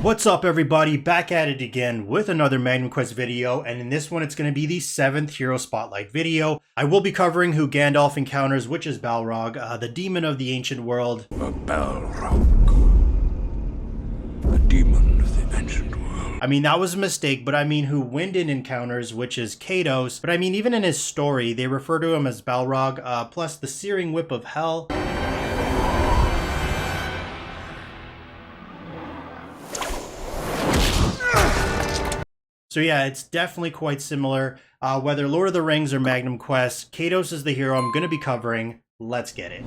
What's up everybody, back at it again with another Magnum Quest video, and in this one it's going to be the 7th Hero Spotlight video. I will be covering who Gandalf encounters, which is Balrog, the demon of the ancient world. A Balrog, a demon of the ancient world. I mean, that was a mistake, but I mean who Wyndon encounters, which is Katos. But I mean, even in his story, they refer to him as Balrog, plus the Searing Whip of Hell. So yeah, it's definitely quite similar. Whether Lord of the Rings or Magnum Quest, Katos is the hero I'm going to be covering. Let's get it.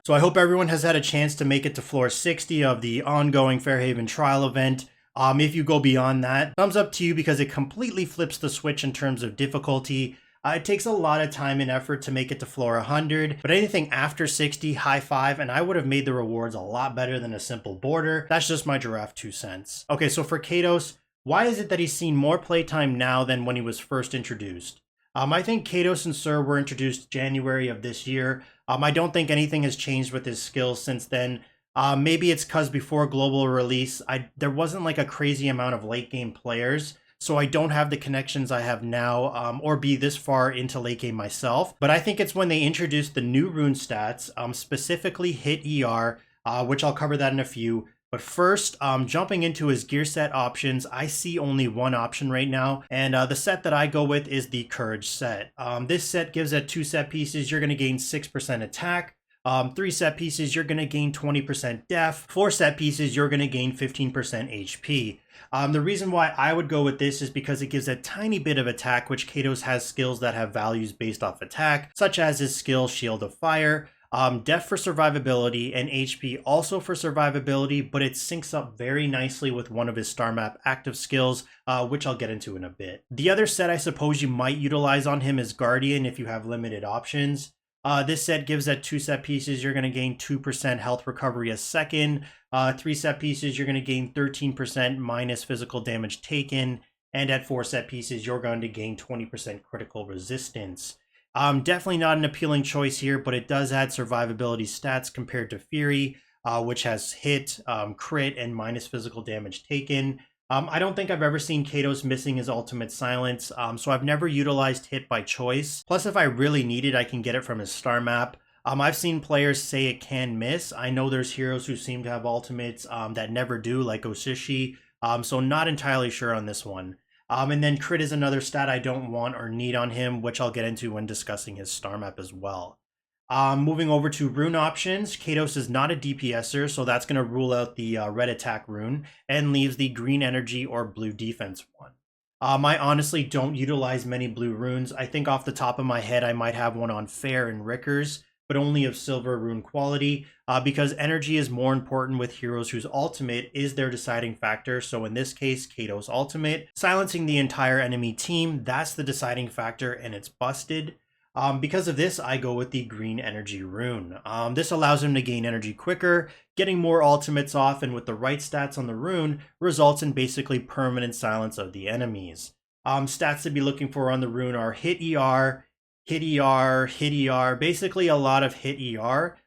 So I hope everyone has had a chance to make it to floor 60 of the ongoing Fairhaven trial event. If you go beyond that, thumbs up to you because it completely flips the switch in terms of difficulty. It takes a lot of time and effort to make it to floor 100, but anything after 60, high five, and I would have made the rewards a lot better than a simple border. That's just my giraffe 2 cents. Okay, so for Katos, why is it that he's seen more playtime now than when he was first introduced? I think Katos and Amirrr were introduced January of this year. I don't think anything has changed with his skills since then. Maybe it's because before global release, there wasn't like a crazy amount of late game players. So I don't have the connections I have now, or be this far into late game myself. But I think it's when they introduced the new rune stats, specifically hit ER, which I'll cover that in a few. But first, jumping into his gear set options, I see only one option right now. And the set that I go with is the Courage set. This set gives at 2 set pieces, you're going to gain 6% attack. 3 set pieces, you're going to gain 20% def. 4 set pieces, you're going to gain 15% HP. The reason why I would go with this is because it gives a tiny bit of attack, which Katos has skills that have values based off attack, such as his skill Shield of Fire, def for survivability, and HP also for survivability, but it syncs up very nicely with one of his star map active skills, which I'll get into in a bit. The other set I suppose you might utilize on him is Guardian if you have limited options. This set gives at 2 set pieces, you're going to gain 2% health recovery a second. 3 set pieces, you're going to gain 13% minus physical damage taken. And at 4 set pieces, you're going to gain 20% critical resistance. Definitely not an appealing choice here, but it does add survivability stats compared to Fury, which has hit, crit, and minus physical damage taken. I don't think I've ever seen Katos missing his ultimate silence, so I've never utilized hit by choice. Plus, if I really need it, I can get it from his star map. I've seen players say it can miss. I know there's heroes who seem to have ultimates that never do, like Osishi, so not entirely sure on this one. And then crit is another stat I don't want or need on him, which I'll get into when discussing his star map as well. Moving over to rune options, Katos is not a DPSer, so that's going to rule out the red attack rune and leaves the green energy or blue defense one. I honestly don't utilize many blue runes. I think off the top of my head I might have one on Fair and Rickers, but only of silver rune quality, because energy is more important with heroes whose ultimate is their deciding factor. So in this case, Katos' ultimate, silencing the entire enemy team, that's the deciding factor and it's busted. Because of this, I go with the green energy rune. This allows him to gain energy quicker, getting more ultimates off, and with the right stats on the rune, results in basically permanent silence of the enemies. Stats to be looking for on the rune are hit ER, hit ER, hit ER, basically a lot of hit ER.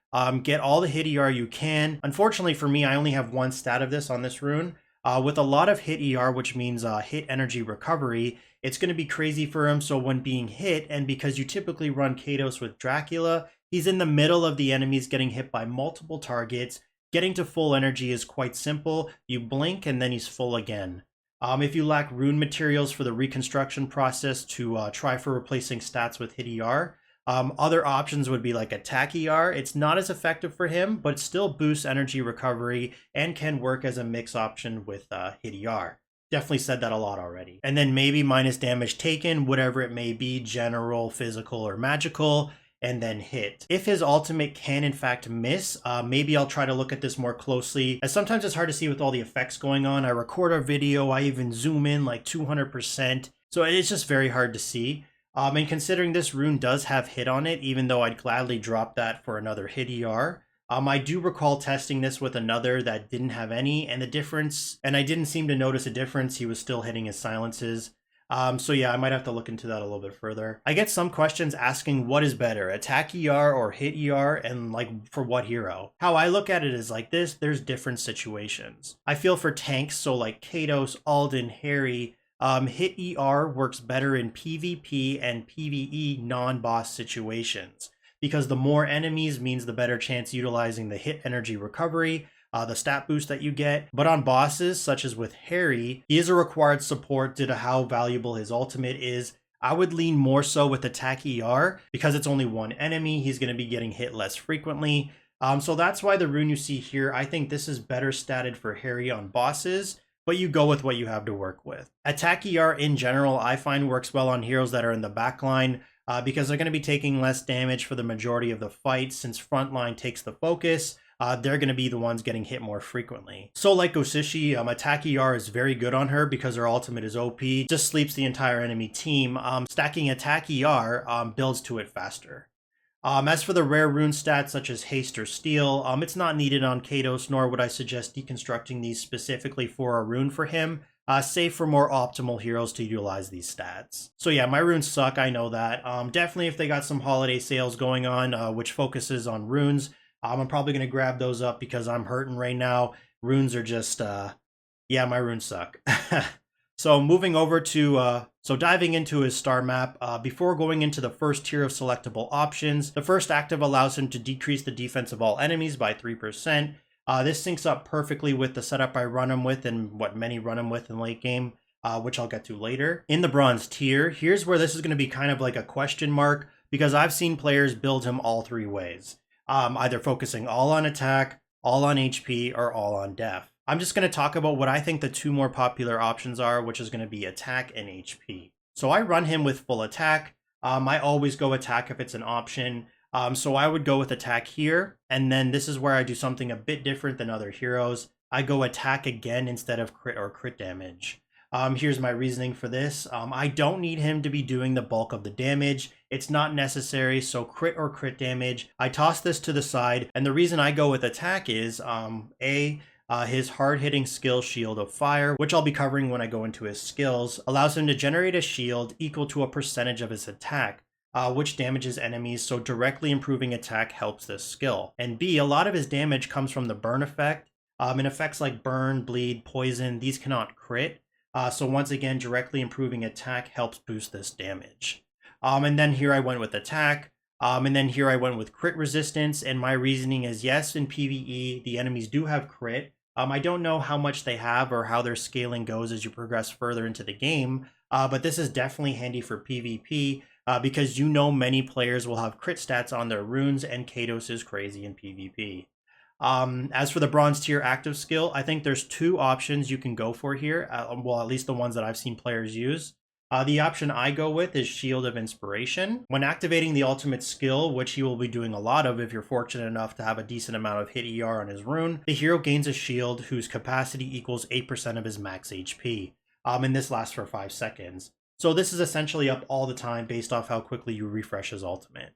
Get all the hit ER you can. Unfortunately for me, I only have 1 stat of this on this rune. With a lot of hit ER, which means hit energy recovery, it's going to be crazy for him. So when being hit, and because you typically run Katos with Dracula, he's in the middle of the enemies getting hit by multiple targets. Getting to full energy is quite simple. You blink and then he's full again. If you lack rune materials for the reconstruction process, to try for replacing stats with hit ER. Other options would be like attack ER. It's not as effective for him, but still boosts energy recovery and can work as a mix option with hit ER. Definitely said that a lot already. And then maybe minus damage taken, whatever it may be, general, physical, or magical, and then hit. If his ultimate can in fact miss, maybe I'll try to look at this more closely, as sometimes it's hard to see with all the effects going on. I record our video, I even zoom in like 200%, so it's just very hard to see. And considering this rune does have hit on it, even though I'd gladly drop that for another hit ER, I do recall testing this with another that didn't have any, and I didn't seem to notice a difference. He was still hitting his silences. So yeah, I might have to look into that a little bit further. I get some questions asking what is better, attack ER or hit ER, and like for what hero. How I look at it is like this, there's different situations. I feel for tanks, so like Katos, Alden, Harry, hit ER works better in PvP and PvE non-boss situations, because the more enemies means the better chance utilizing the hit energy recovery, the stat boost that you get. But on bosses, such as with Harry, he is a required support due to how valuable his ultimate is. I would lean more so with attack ER because it's only one enemy. He's going to be getting hit less frequently. So that's why the rune you see here, I think this is better statted for Harry on bosses, but you go with what you have to work with. Attack ER in general, I find works well on heroes that are in the backline, because they're going to be taking less damage for the majority of the fight since frontline takes the focus. They're going to be the ones getting hit more frequently. So like Gosishi, attack ER is very good on her because her ultimate is OP, just sleeps the entire enemy team. Stacking attack ER builds to it faster. As for the rare rune stats such as haste or steal, it's not needed on Katos, nor would I suggest deconstructing these specifically for a rune for him, save for more optimal heroes to utilize these stats. So yeah, my runes suck, I know that. Definitely if they got some holiday sales going on, which focuses on runes, I'm probably going to grab those up because I'm hurting right now. Runes are just, yeah, my runes suck. So moving over to, so diving into his star map, before going into the first tier of selectable options, the first active allows him to decrease the defense of all enemies by 3%. This syncs up perfectly with the setup I run him with and what many run him with in late game, which I'll get to later. In the bronze tier, here's where this is going to be kind of like a question mark because I've seen players build him all three ways. Either focusing all on attack, all on HP, or all on def. I'm just going to talk about what I think the two more popular options are, which is going to be attack and HP. So I run him with full attack. I always go attack if it's an option. So I would go with attack here, and then this is where I do something a bit different than other heroes. I go attack again instead of crit or crit damage. Here's my reasoning for this. I don't need him to be doing the bulk of the damage. It's not necessary, so crit or crit damage. I toss this to the side, and the reason I go with attack is, his hard-hitting skill Shield of Fire, which I'll be covering when I go into his skills, allows him to generate a shield equal to a percentage of his attack, which damages enemies, so directly improving attack helps this skill. And B, a lot of his damage comes from the burn effect, and effects like burn, bleed, poison, these cannot crit. So once again, directly improving attack helps boost this damage. And then here I went with attack. And then here I went with crit resistance. And my reasoning is yes, in PvE, the enemies do have crit. I don't know how much they have or how their scaling goes as you progress further into the game. But this is definitely handy for PvP because you know many players will have crit stats on their runes and Katos is crazy in PvP. As for the bronze tier active skill, I think there's two options you can go for here. Well, at least the ones that I've seen players use. The option I go with is Shield of Inspiration. When activating the ultimate skill, which he will be doing a lot of if you're fortunate enough to have a decent amount of hit ER on his rune, the hero gains a shield whose capacity equals 8% of his max HP. And this lasts for 5 seconds. So this is essentially up all the time based off how quickly you refresh his ultimate.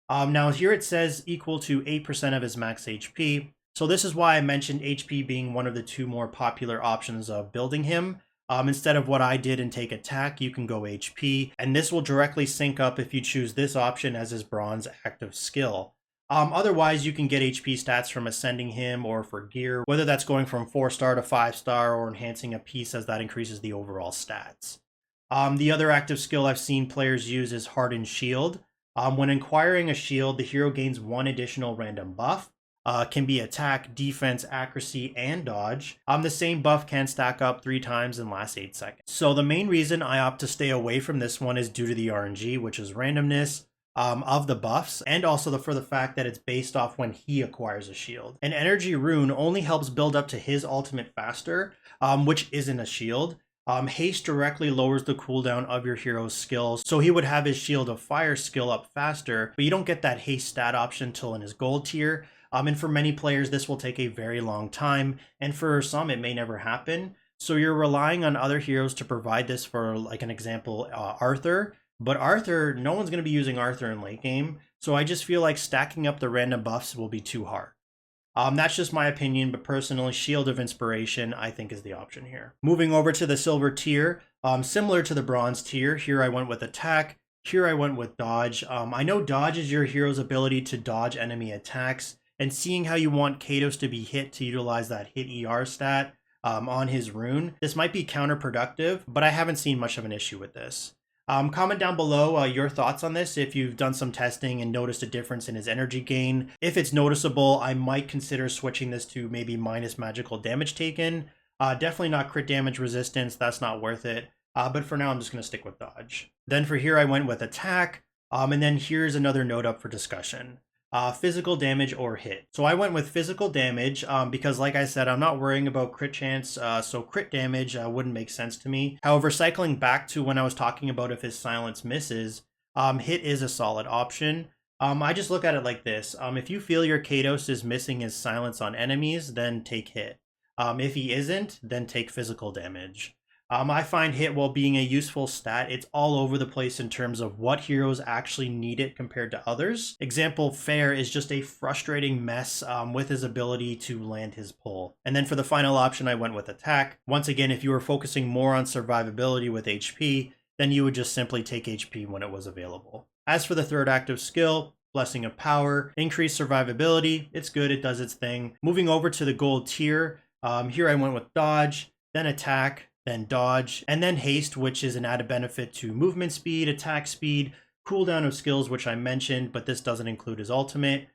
Now here it says equal to 8% of his max HP. So this is why I mentioned HP being one of the two more popular options of building him. Instead of what I did and take attack, you can go HP, and this will directly sync up if you choose this option as his bronze active skill. Otherwise, you can get HP stats from ascending him or for gear, whether that's going from 4-star to 5-star or enhancing a piece as that increases the overall stats. The other active skill I've seen players use is Hardened Shield. When acquiring a shield, the hero gains one additional random buff. Can be attack, defense, accuracy, and dodge. The same buff can stack up 3 times and last 8 seconds. So the main reason I opt to stay away from this one is due to the RNG, which is randomness of the buffs, and also for the fact that it's based off when he acquires a shield. An energy rune only helps build up to his ultimate faster, which isn't a shield. Haste directly lowers the cooldown of your hero's skills, so he would have his Shield of Fire skill up faster, but you don't get that haste stat option until in his gold tier. And for many players, this will take a very long time, and for some, it may never happen. So you're relying on other heroes to provide this for, like an example, Arthur. But Arthur, no one's going to be using Arthur in late game, so I just feel like stacking up the random buffs will be too hard. That's just my opinion, but personally, Shield of Inspiration I think is the option here. Moving over to the silver tier, similar to the bronze tier, here I went with attack, here I went with dodge. I know dodge is your hero's ability to dodge enemy attacks, and seeing how you want Katos to be hit to utilize that hit ER stat on his rune, this might be counterproductive, but I haven't seen much of an issue with this. Comment down below your thoughts on this if you've done some testing and noticed a difference in his energy gain. If it's noticeable, I might consider switching this to maybe minus magical damage taken. Definitely not crit damage resistance, that's not worth it. But for now, I'm just going to stick with dodge. Then for here, I went with attack. And then here's another note up for discussion. Physical damage or hit. So I went with physical damage because like I said, I'm not worrying about crit chance, so crit damage wouldn't make sense to me. However, cycling back to when I was talking about if his silence misses, hit is a solid option. I just look at it like this. If you feel your Katos is missing his silence on enemies, then take hit. If he isn't, then take physical damage. I find hit, while being a useful stat, it's all over the place in terms of what heroes actually need it compared to others. Example, Fair is just a frustrating mess with his ability to land his pull. And then for the final option, I went with attack. Once again, if you were focusing more on survivability with HP, then you would just simply take HP when it was available. As for the third active skill, Blessing of Power, increased survivability, it's good, it does its thing. Moving over to the gold tier, here I went with dodge, then attack, then dodge, and then haste, which is an added benefit to movement speed, attack speed, cooldown of skills, which I mentioned, but this doesn't include his ultimate.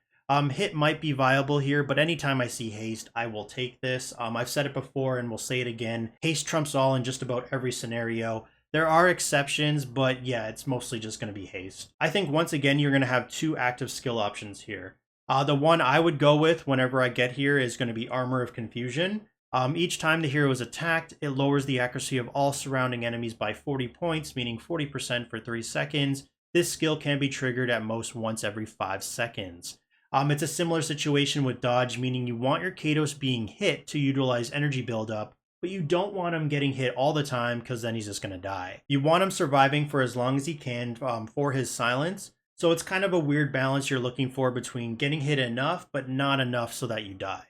Hit might be viable here, but anytime I see haste, I will take this. I've said it before and we'll say it again. Haste trumps all in just about every scenario. There are exceptions, but yeah, it's mostly just going to be haste. I think once again, you're going to have two active skill options here. The one I would go with whenever I get here is going to be Amirrr of Confusion. Each time the hero is attacked, it lowers the accuracy of all surrounding enemies by 40 points, meaning 40% for 3 seconds. This skill can be triggered at most once every 5 seconds. It's a similar situation with dodge, meaning you want your Katos being hit to utilize energy buildup, but you don't want him getting hit all the time because then he's just going to die. You want him surviving for as long as he can for his silence, so it's kind of a weird balance you're looking for between getting hit enough, but not enough so that you die.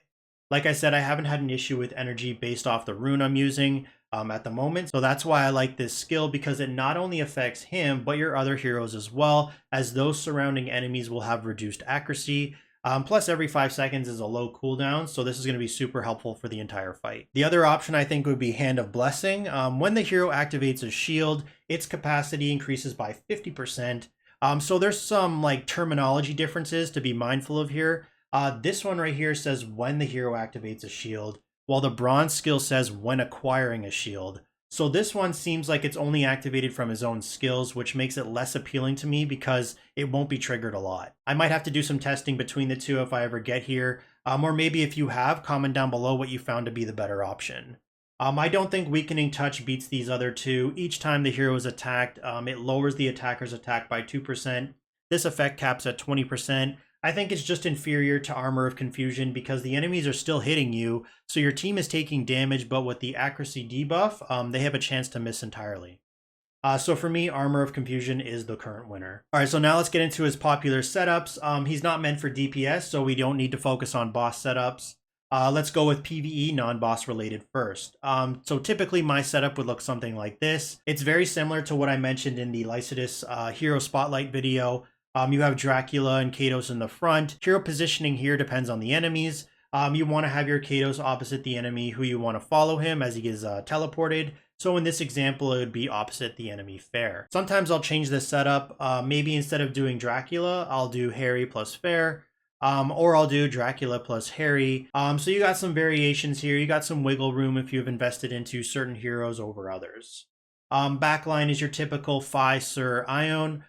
Like I said, I haven't had an issue with energy based off the rune I'm using at the moment. So that's why I like this skill, because it not only affects him, but your other heroes as well, as those surrounding enemies will have reduced accuracy. Plus every 5 seconds is a low cooldown, so this is going to be super helpful for the entire fight. The other option I think would be Hand of Blessing. When the hero activates a shield, its capacity increases by 50%. So there's some like terminology differences to be mindful of here. This one right here says when the hero activates a shield, while the bronze skill says when acquiring a shield. So this one seems like it's only activated from his own skills, which makes it less appealing to me because it won't be triggered a lot. I might have to do some testing between the two if I ever get here, or maybe if you have, comment down below what you found to be the better option. I don't think Weakening Touch beats these other two. Each time the hero is attacked, it lowers the attacker's attack by 2%. This effect caps at 20%. I think it's just inferior to Amirrr of Confusion because the enemies are still hitting you, so your team is taking damage, but with the accuracy debuff, they have a chance to miss entirely. So for me, Amirrr of Confusion is the current winner. Alright, so now let's get into his popular setups. He's not meant for DPS, so we don't need to focus on boss setups. Let's go with PvE non-boss related first. So typically my setup would look something like this. It's very similar to what I mentioned in the Lycidas Hero Spotlight video. You have Dracula and Katos in the front. Hero positioning here depends on the enemies. You want to have your Katos opposite the enemy who you want to follow him as he is teleported. So in this example, it would be opposite the enemy Fair. Sometimes I'll change this setup. Maybe instead of doing Dracula, I'll do Harry plus Fair. Or I'll do Dracula plus Harry. So you got some variations here. You got some wiggle room if you've invested into certain heroes over others. Backline is your typical Phi, Sir, Ion.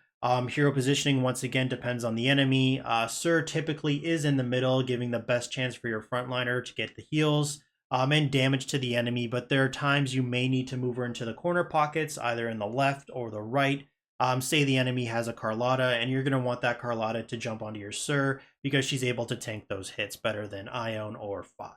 Hero positioning once again depends on the enemy. Sir typically is in the middle, giving the best chance for your frontliner to get the heals and damage to the enemy, but there are times you may need to move her into the corner pockets, either in the left or the right. Say the enemy has a Carlotta, and you're going to want that Carlotta to jump onto your Sir because she's able to tank those hits better than Ion or Phi.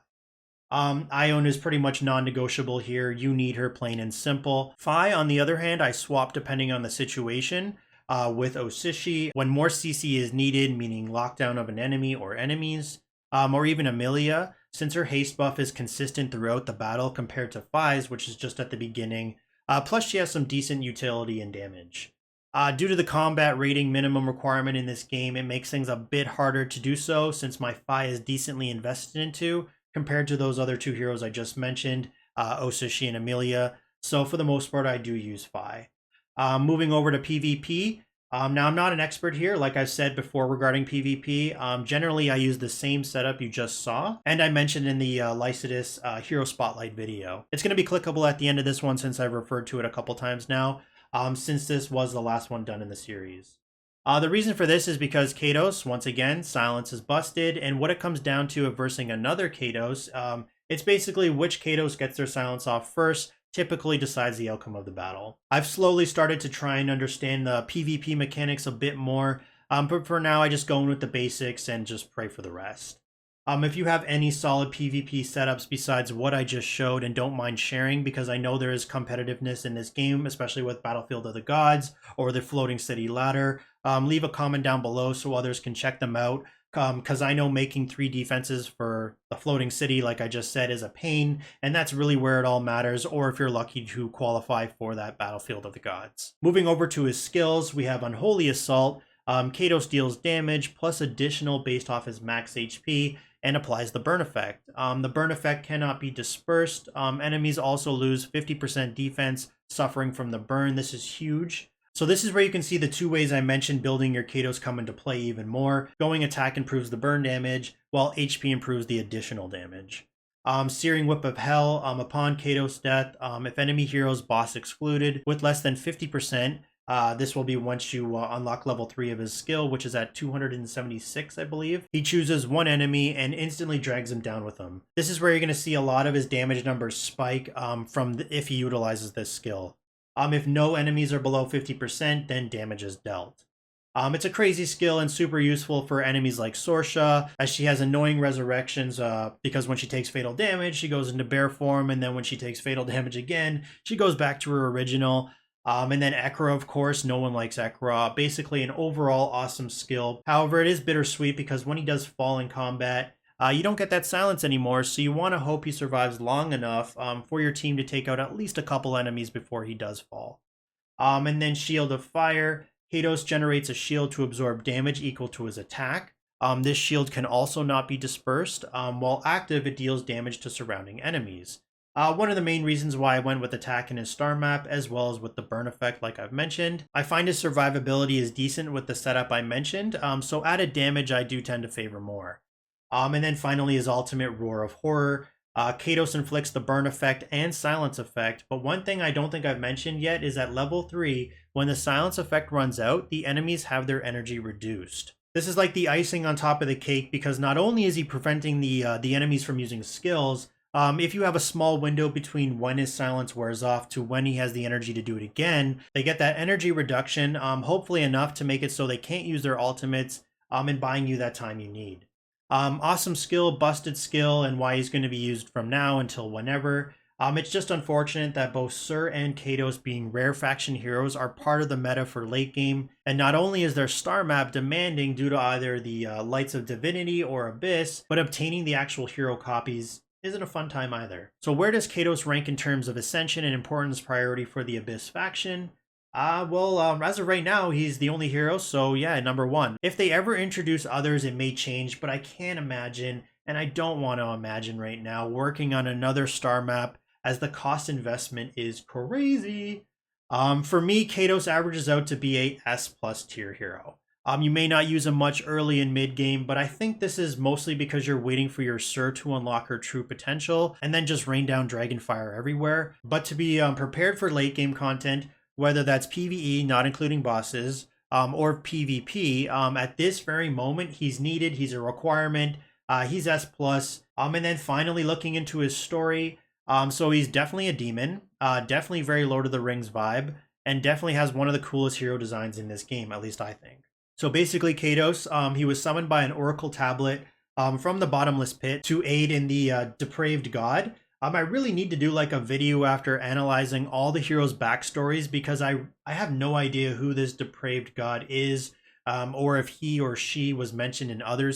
Ion is pretty much non-negotiable here. You need her plain and simple. Phi, on the other hand, I swap depending on the situation. With Osishi, when more CC is needed, meaning lockdown of an enemy or enemies, or even Amelia, since her haste buff is consistent throughout the battle compared to Fi's, which is just at the beginning. Plus, she has some decent utility and damage. Due to the combat rating minimum requirement in this game, it makes things a bit harder to do so since my Fi is decently invested into compared to those other two heroes I just mentioned, Osushi and Amelia. So for the most part, I do use Fi. Moving over to PvP. Now, I'm not an expert here, like I've said before regarding PvP. Generally, I use the same setup you just saw, and I mentioned in the Lycidas Hero Spotlight video. It's going to be clickable at the end of this one since I've referred to it a couple times now, since this was the last one done in the series. The reason for this is because Katos, once again, silence is busted, and what it comes down to of versing another Katos, it's basically which Katos gets their silence off first, typically decides the outcome of the battle. I've slowly started to try and understand the PvP mechanics a bit more, but for now I just go in with the basics and just pray for the rest. If you have any solid PvP setups besides what I just showed, and don't mind sharing, because I know there is competitiveness in this game, especially with Battlefield of the Gods or the Floating City Ladder, leave a comment down below so others can check them out. Because I know making 3 defenses for the floating city, like I just said, is a pain, and that's really where it all matters, or if you're lucky to qualify for that Battlefield of the Gods. Moving over to his skills, we have Unholy Assault. Katos deals damage plus additional based off his max HP and applies the burn effect. The burn effect cannot be dispersed. Enemies also lose 50% defense suffering from the burn. This is huge. So this is where you can see the 2 ways I mentioned building your Katos come into play even more. Going attack improves the burn damage, while HP improves the additional damage. Searing Whip of Hell, upon Katos' death, if enemy heroes boss excluded with less than 50%, this will be once you unlock level 3 of his skill, which is at 276, I believe. He chooses one enemy and instantly drags him down with him. This is where you're going to see a lot of his damage numbers spike if he utilizes this skill. If no enemies are below 50%, then damage is dealt. It's a crazy skill and super useful for enemies like Sorsha, as she has annoying resurrections because when she takes fatal damage, she goes into bear form, and then when she takes fatal damage again, she goes back to her original. And then Ekra, of course, no one likes Ekra. Basically an overall awesome skill. However, it is bittersweet because when he does fall in combat, you don't get that silence anymore, so you want to hope he survives long enough for your team to take out at least a couple enemies before he does fall. And then Shield of Fire. Katos generates a shield to absorb damage equal to his attack. This shield can also not be dispersed. While active, it deals damage to surrounding enemies. One of the main reasons why I went with attack in his star map, as well as with the burn effect like I've mentioned. I find his survivability is decent with the setup I mentioned, so added damage I do tend to favor more. And then finally his ultimate, Roar of Horror. Katos inflicts the burn effect and silence effect, but one thing I don't think I've mentioned yet is at level 3, when the silence effect runs out, the enemies have their energy reduced. This is like the icing on top of the cake, because not only is he preventing the enemies from using skills, if you have a small window between when his silence wears off to when he has the energy to do it again, they get that energy reduction, hopefully enough to make it so they can't use their ultimates, and buying you that time you need. Awesome skill, busted skill, and why he's going to be used from now until whenever. It's just unfortunate that both Sir and Katos, being rare faction heroes, are part of the meta for late game, and not only is their star map demanding due to either the Lights of Divinity or Abyss, but obtaining the actual hero copies isn't a fun time either. So where does Katos rank in terms of ascension and importance priority for the Abyss faction? As of right now, he's the only hero, so yeah, number 1. If they ever introduce others, it may change, but I can't imagine, and I don't want to imagine right now, working on another star map, as the cost investment is crazy. For me, Katos averages out to be a S+ tier hero. You may not use him much early and mid game, but I think this is mostly because you're waiting for your Sir to unlock her true potential, and then just rain down Dragonfire everywhere. But to be prepared for late game content, whether that's PvE, not including bosses, or PvP, at this very moment, he's needed, he's a requirement, he's S+. And then finally looking into his story, so he's definitely a demon, definitely very Lord of the Rings vibe, and definitely has one of the coolest hero designs in this game, at least I think. So basically Katos, he was summoned by an oracle tablet from the bottomless pit to aid in the depraved god. I really need to do like a video after analyzing all the heroes' backstories, because I have no idea who this depraved god is. or if he or she was mentioned in other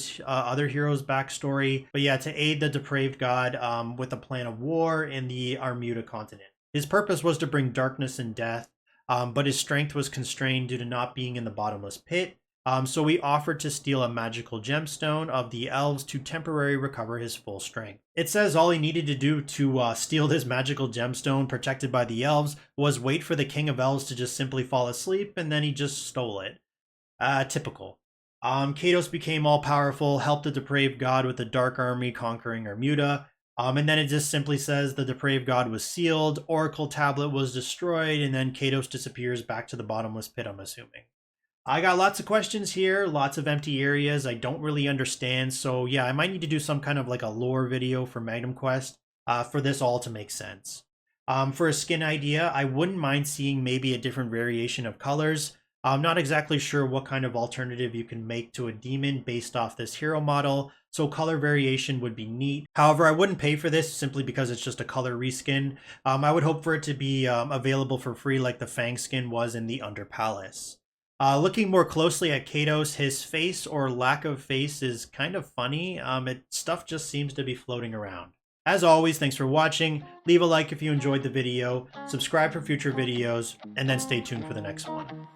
heroes' backstory. But yeah, to aid the depraved god with a plan of war in the Amirrr continent. His purpose was to bring darkness and death, but his strength was constrained due to not being in the bottomless pit. So he offered to steal a magical gemstone of the elves to temporarily recover his full strength. It says all he needed to do to steal this magical gemstone protected by the elves was wait for the king of elves to just simply fall asleep, and then he just stole it. Typical. Katos became all-powerful, helped the depraved god with the dark army conquering Amirrr, and then it just simply says the depraved god was sealed, Oracle tablet was destroyed, and then Katos disappears back to the bottomless pit, I'm assuming. I got lots of questions here, lots of empty areas I don't really understand, so yeah, I might need to do some kind of like a lore video for Magnum Quest for this all to make sense. For a skin idea, I wouldn't mind seeing maybe a different variation of colors. I'm not exactly sure what kind of alternative you can make to a demon based off this hero model, so color variation would be neat. However, I wouldn't pay for this simply because it's just a color reskin. I would hope for it to be available for free like the Fang skin was in the Under Palace. Looking more closely at Katos, his face or lack of face is kind of funny. Stuff just seems to be floating around. As always, thanks for watching. Leave a like if you enjoyed the video, subscribe for future videos, and then stay tuned for the next one.